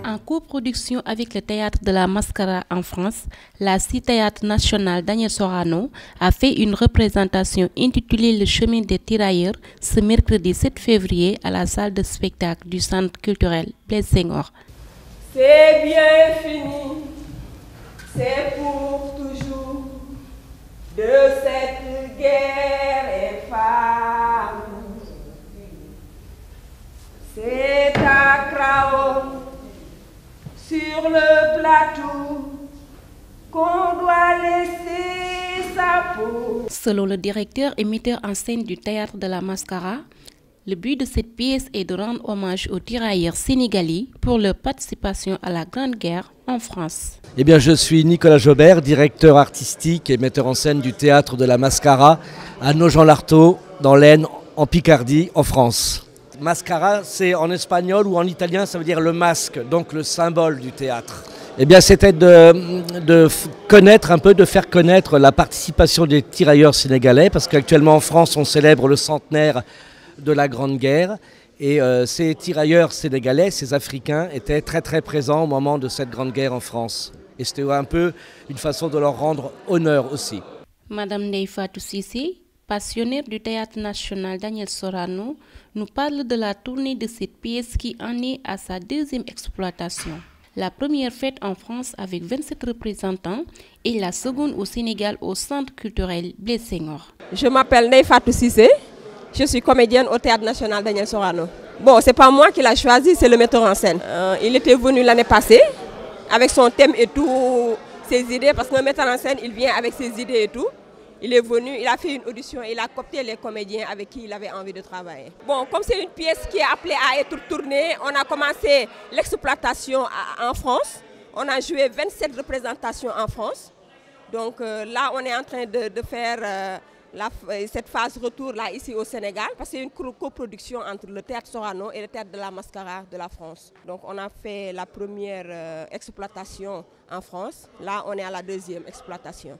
En coproduction avec le Théâtre de la Mascara en France, la Cité-Théâtre nationale Daniel Sorano a fait une représentation intitulée Le chemin des tirailleurs ce mercredi 7 février à la salle de spectacle du Centre culturel Blaise Senghor. C'est bien fini, c'est pour toujours, de cette guerre infâme. C'est à Krao, sur le plateau, qu'on doit laisser sa peau. Selon le directeur et metteur en scène du Théâtre de la Mascara, le but de cette pièce est de rendre hommage aux tirailleurs sénégalais pour leur participation à la Grande Guerre en France. Eh bien, je suis Nicolas Jobert, directeur artistique et metteur en scène du Théâtre de la Mascara à Nogent-l'Artaud, dans l'Aisne, en Picardie, en France. Mascara, c'est en espagnol ou en italien, ça veut dire le masque, donc le symbole du théâtre. Eh bien, c'était de connaître un peu, de faire connaître la participation des tirailleurs sénégalais, parce qu'actuellement en France, on célèbre le centenaire de la Grande Guerre. Et ces tirailleurs sénégalais, ces Africains, étaient très très présents au moment de cette Grande Guerre en France. Et c'était un peu une façon de leur rendre honneur aussi. Madame Ndeye Fatou Cissé, passionnée du Théâtre national Daniel Sorano, nous parle de la tournée de cette pièce qui en est à sa deuxième exploitation. La première faite en France avec 27 représentants et la seconde au Sénégal au Centre culturel Blaise Senghor. Je m'appelle Ndeye Fatou Cissé, je suis comédienne au Théâtre national Daniel Sorano. Bon, c'est pas moi qui l'ai choisi, c'est le metteur en scène. Il était venu l'année passée avec son thème et tout, ses idées, parce qu'un metteur en scène, il vient avec ses idées et tout. Il est venu, il a fait une audition, il a coopté les comédiens avec qui il avait envie de travailler. Bon, comme c'est une pièce qui est appelée à être tournée, on a commencé l'exploitation en France. On a joué 27 représentations en France. Donc là, on est en train de faire cette phase retour là, ici au Sénégal, parce que c'est une coproduction entre le Théâtre Sorano et le Théâtre de la Mascara de la France. Donc on a fait la première exploitation en France. Là, on est à la deuxième exploitation.